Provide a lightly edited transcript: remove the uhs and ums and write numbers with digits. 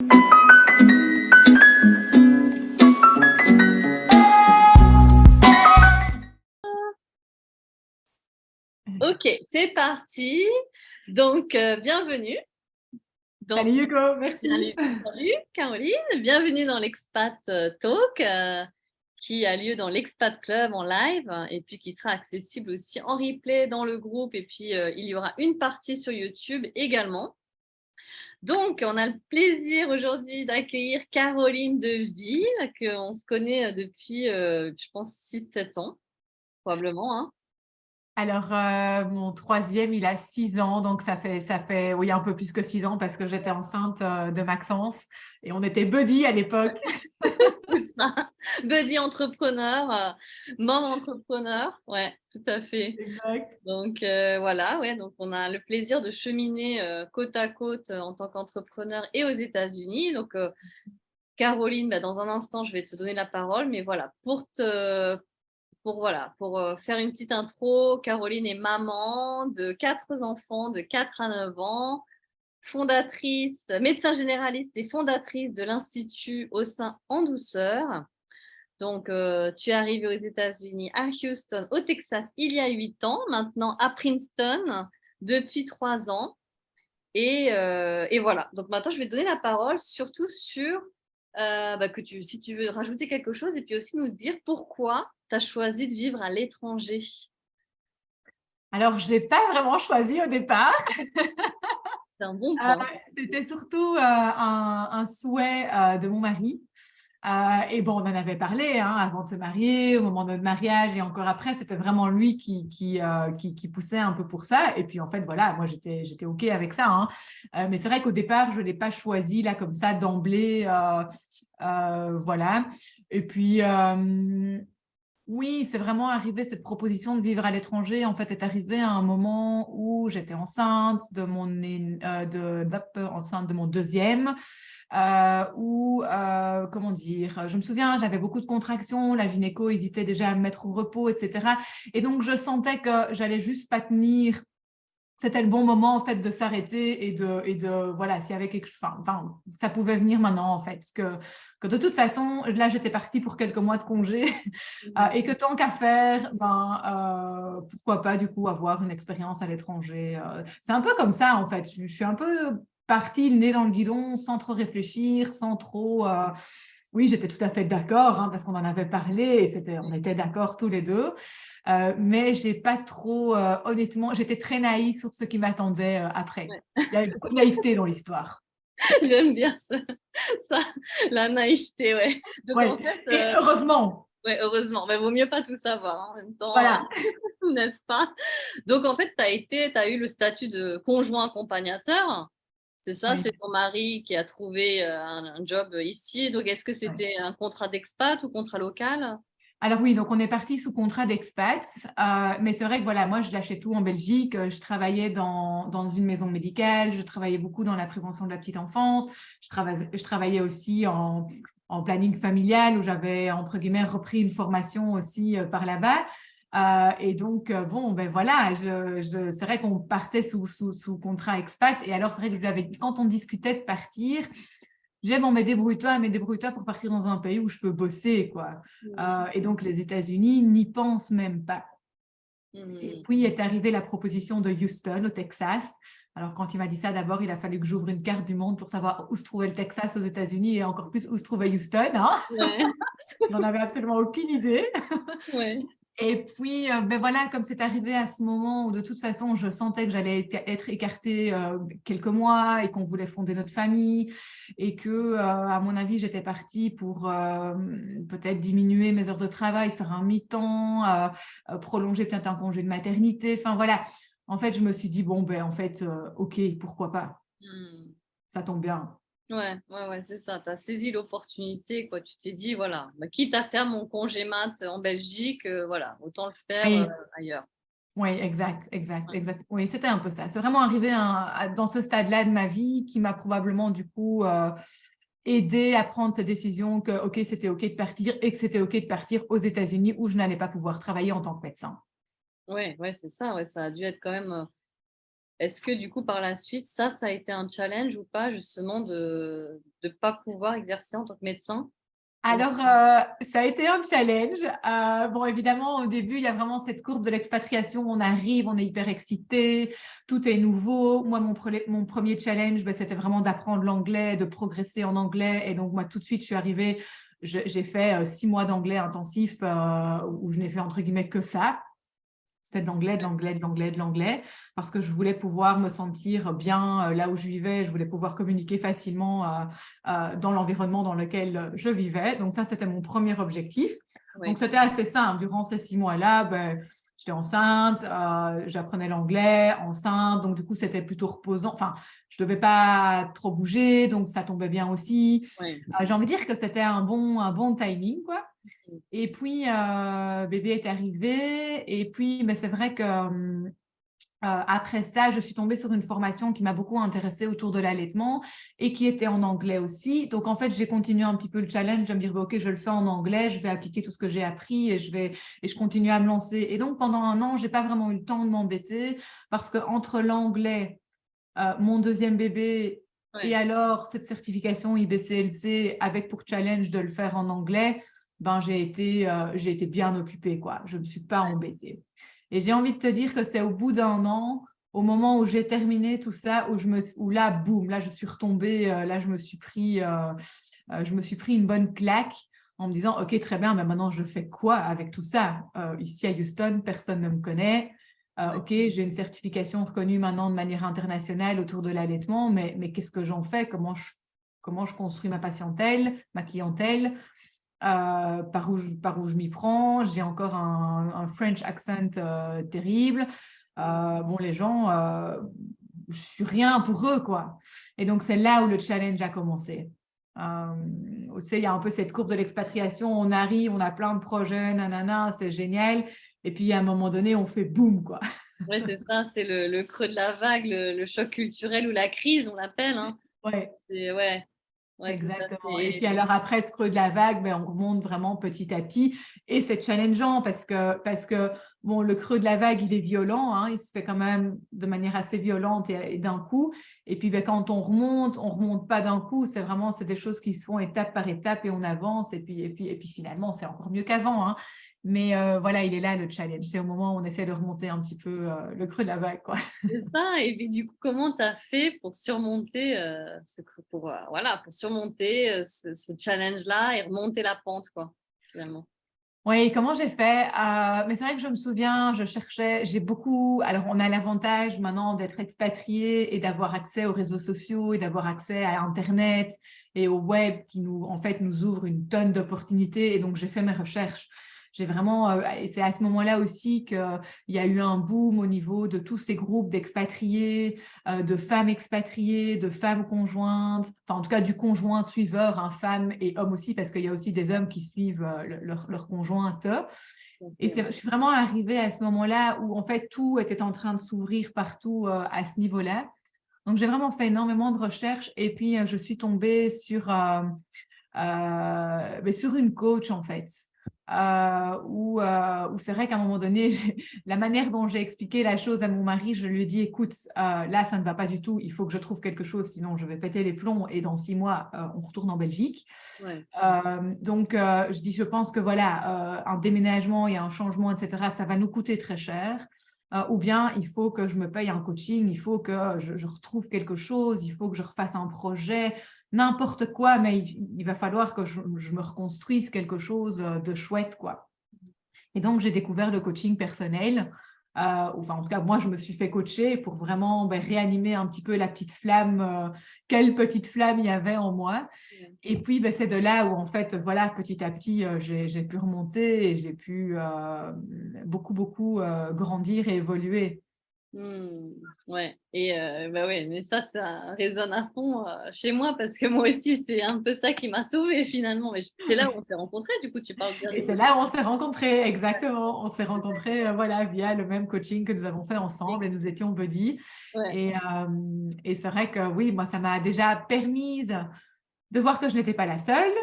Ok, c'est parti. Donc, bienvenue. Donc, Salut Hugo, merci. salut Caroline. Bienvenue dans l'Expat Talk qui a lieu dans l'Expat Club en live et puis qui sera accessible aussi en replay dans le groupe. Et puis, il y aura une partie sur YouTube également. Donc, on a le plaisir aujourd'hui d'accueillir Caroline Deville, qu'on se connaît depuis, je pense, 6-7 ans, probablement, hein. Alors, mon troisième, il a 6 ans, donc ça fait oui, un peu plus que 6 ans parce que j'étais enceinte de Maxence et on était buddy à l'époque. C'est ça. Buddy entrepreneur, mom entrepreneur, ouais, tout à fait. Exact. Donc voilà, ouais, donc on a le plaisir de cheminer côte à côte en tant qu'entrepreneur et aux États-Unis. Donc Caroline, bah, dans un instant, je vais te donner la parole, mais voilà, pour faire une petite intro, Caroline est maman de 4 enfants de 4 à 9 ans, fondatrice, médecin généraliste et fondatrice de l'Institut Au sein en douceur. Donc, tu es arrivée aux États-Unis, à Houston, au Texas, il y a 8 ans, maintenant à Princeton depuis 3 ans. Et voilà. Donc, maintenant, je vais te donner la parole surtout sur si tu veux rajouter quelque chose et puis aussi nous dire pourquoi tu as choisi de vivre à l'étranger. Alors, je n'ai pas vraiment choisi au départ. C'est un bon Euh, point. C'était surtout un souhait de mon mari. Et bon, on en avait parlé avant de se marier, au moment de notre mariage et encore après, c'était vraiment lui qui poussait un peu pour ça. Et puis en fait, voilà, moi j'étais OK avec ça, hein. Mais c'est vrai qu'au départ, je ne l'ai pas choisi là comme ça d'emblée. Voilà. Et puis, oui, c'est vraiment arrivé, cette proposition de vivre à l'étranger, en fait, est arrivée à un moment où j'étais enceinte enceinte de mon deuxième. Comment dire, je me souviens, j'avais beaucoup de contractions, la gynéco hésitait déjà à me mettre au repos, etc. Et donc, je sentais que j'allais juste pas tenir. C'était le bon moment, en fait, de s'arrêter et de voilà, s'il y avait quelque chose, enfin, ça pouvait venir maintenant, en fait. Que de toute façon, là, j'étais partie pour quelques mois de congé et que tant qu'à faire, pourquoi pas, du coup, avoir une expérience à l'étranger. C'est un peu comme ça, en fait. Je suis un peu partie, le nez dans le guidon, sans trop réfléchir, sans trop. Oui, j'étais tout à fait d'accord, parce qu'on en avait parlé et on était d'accord tous les deux. Mais j'ai pas trop, honnêtement, j'étais très naïve sur ce qui m'attendait après. Ouais. Il y avait beaucoup de naïveté dans l'histoire. J'aime bien ça, la naïveté, ouais. Donc Ouais. en fait, Et heureusement, ouais, heureusement, mais vaut mieux pas tout savoir hein, en même temps, voilà. n'est-ce pas? Donc en fait, tu as eu le statut de conjoint accompagnateur, c'est ça? Oui. C'est ton mari qui a trouvé un job ici. Donc est-ce que Ouais. c'était un contrat d'expat ou contrat local? Alors oui, donc on est parti sous contrat d'expat, mais c'est vrai que voilà, moi je lâchais tout en Belgique, je travaillais dans une maison médicale, je travaillais beaucoup dans la prévention de la petite enfance, je travaillais aussi en planning familial où j'avais entre guillemets repris une formation aussi par là-bas. Et donc, bon, ben voilà, c'est vrai qu'on partait sous contrat expat. Et alors, c'est vrai que je lui avais dit, quand on discutait de partir, j'ai bon, mais débrouille-toi pour partir dans un pays où je peux bosser, quoi. Mhm. Et donc, les États-Unis n'y pensent même pas. Et Mhm. puis est arrivée la proposition de Houston, au Texas. Alors, quand il m'a dit ça, d'abord, il a fallu que j'ouvre une carte du monde pour savoir où se trouvait le Texas aux États-Unis et encore plus où se trouvait Houston, hein. Ouais, Je n'en avais absolument aucune idée. ouais. Et puis, ben voilà, comme c'est arrivé à ce moment où de toute façon, je sentais que j'allais être écartée quelques mois et qu'on voulait fonder notre famille et que, à mon avis, j'étais partie pour peut-être diminuer mes heures de travail, faire un mi-temps, prolonger peut-être un congé de maternité. Enfin, voilà. En fait, je me suis dit, bon, ben en fait, OK, pourquoi pas? Mhm. Ça tombe bien. Ouais, ouais, ouais, c'est ça. Tu as saisi l'opportunité, quoi. Tu t'es dit, voilà, bah, quitte à faire mon congé mat en Belgique, voilà, autant le faire Oui, ailleurs. oui, exact, exact, Ouais. exact. Oui, c'était un peu ça. C'est vraiment arrivé dans ce stade-là de ma vie qui m'a probablement, du coup, aider à prendre cette décision que, OK, c'était OK de partir et que c'était OK de partir aux États-Unis où je n'allais pas pouvoir travailler en tant que médecin. Ouais, ouais, c'est ça, ouais, ça a dû être quand même Est-ce que du coup, par la suite, ça a été un challenge ou pas, justement, de ne pas pouvoir exercer en tant que médecin? Alors, ça a été un challenge. Bon, évidemment, au début, il y a vraiment cette courbe de l'expatriation. On arrive, on est hyper excité, tout est nouveau. Moi, mon premier challenge, ben, c'était vraiment d'apprendre l'anglais, de progresser en anglais. Et donc, moi, tout de suite, je suis arrivée, j'ai fait 6 mois d'anglais intensif où je n'ai fait, entre guillemets, que ça. C'était de l'anglais, de l'anglais, de l'anglais, de l'anglais, parce que je voulais pouvoir me sentir bien là où je vivais, je voulais pouvoir communiquer facilement dans l'environnement dans lequel je vivais. Donc ça, c'était mon premier objectif. Oui, Donc c'était assez simple. Durant ces 6 mois-là, ben, j'étais enceinte, j'apprenais l'anglais, enceinte, donc du coup, c'était plutôt reposant. Enfin, je ne devais pas trop bouger, donc ça tombait bien aussi. oui. J'ai envie de dire que c'était un bon timing, quoi. Et puis, bébé est arrivé. Et puis, mais c'est vrai que après ça, je suis tombée sur une formation qui m'a beaucoup intéressée autour de l'allaitement et qui était en anglais aussi. Donc, en fait, j'ai continué un petit peu le challenge de me dire, bah, OK, je le fais en anglais, je vais appliquer tout ce que j'ai appris et je continue à me lancer. Et donc, pendant un an, je n'ai pas vraiment eu le temps de m'embêter parce qu'entre l'anglais, mon deuxième bébé et Ouais. alors cette certification IBCLC avec pour challenge de le faire en anglais, ben, j'ai été bien occupée, quoi. Je ne me suis pas embêtée. Et j'ai envie de te dire que c'est au bout d'un an, au moment où j'ai terminé tout ça, où là, boum, là, je suis retombée, là, je me suis pris une bonne claque en me disant, OK, très bien, mais maintenant, je fais quoi avec tout ça? Ici à Houston, personne ne me connaît. OK, j'ai une certification reconnue maintenant de manière internationale autour de l'allaitement, mais qu'est-ce que j'en fais? Comment je construis ma patientèle, ma clientèle? Par où je m'y prends? J'ai encore un French accent terrible. Bon, les gens, je suis rien pour eux, quoi. Et donc, c'est là où le challenge a commencé. Tu sais, il y a un peu cette courbe de l'expatriation. On arrive, on a plein de projets, nanana, c'est génial. Et puis, à un moment donné, on fait boum, quoi. Ouais, c'est ça, c'est le creux de la vague, le choc culturel ou la crise, on l'appelle, hein. Ouais. Ouais, ouais, tout à Exactement. Et fait. puis alors après ce creux de la vague, ben, on remonte vraiment petit à petit et c'est challengeant parce que bon, le creux de la vague, il est violent, hein, il se fait quand même de manière assez violente et d'un coup. Et puis ben, quand on remonte pas d'un coup, c'est des choses qui se font étape par étape et on avance et puis finalement, c'est encore mieux qu'avant, hein. Mais voilà, il est là le challenge. C'est au moment où on essaie de remonter un petit peu le creux de la vague, quoi. C'est ça. Et puis du coup, comment tu as fait pour surmonter voilà, pour surmonter ce challenge-là et remonter la pente, quoi, finalement? Oui, comment j'ai fait? Mais c'est vrai que je me souviens, alors on a l'avantage maintenant d'être expatrié et d'avoir accès aux réseaux sociaux et d'avoir accès à Internet et au web qui en fait, nous ouvre une tonne d'opportunités. Et donc, j'ai fait mes recherches. J'ai vraiment, et c'est à ce moment-là aussi qu'il y a eu un boom au niveau de tous ces groupes d'expatriés, de femmes expatriées, de femmes conjointes, enfin en tout cas du conjoint suiveur, hein, femmes et hommes aussi, parce qu'il y a aussi des hommes qui suivent leur conjointe. Et Ok. je suis vraiment arrivée à ce moment-là où en fait tout était en train de s'ouvrir partout à ce niveau-là. Donc j'ai vraiment fait énormément de recherches et puis je suis tombée sur une coach en fait. Où c'est vrai qu'à un moment donné, la manière dont j'ai expliqué la chose à mon mari, je lui ai dit, écoute, là, ça ne va pas du tout, il faut que je trouve quelque chose, sinon je vais péter les plombs et dans 6 mois, on retourne en Belgique. Ouais. Donc, je dis, je pense que voilà, un déménagement et un changement, etc., ça va nous coûter très cher. Ou bien il faut que je me paye un coaching, il faut que je retrouve quelque chose, il faut que je refasse un projet, n'importe quoi, mais il va falloir que je me reconstruise quelque chose de chouette, quoi. Et donc, j'ai découvert le coaching personnel. Enfin, en tout cas, moi, je me suis fait coacher pour vraiment réanimer un petit peu la petite flamme, quelle petite flamme il y avait en moi. Et puis, c'est de là où, en fait, voilà, petit à petit, j'ai pu remonter et j'ai pu beaucoup grandir et évoluer. Hmm, ouais. Et bah ouais, mais ça résonne à fond chez moi parce que moi aussi, c'est un peu ça qui m'a sauvée finalement. Mais c'est là où on s'est rencontrés, du coup, tu parles bien Et du c'est coaching. là où on s'est rencontrés, exactement. On s'est rencontrés voilà, via le même coaching que nous avons fait ensemble et nous étions buddies. Ouais, Et c'est vrai que oui, moi, ça m'a déjà permise de voir que je n'étais pas la seule,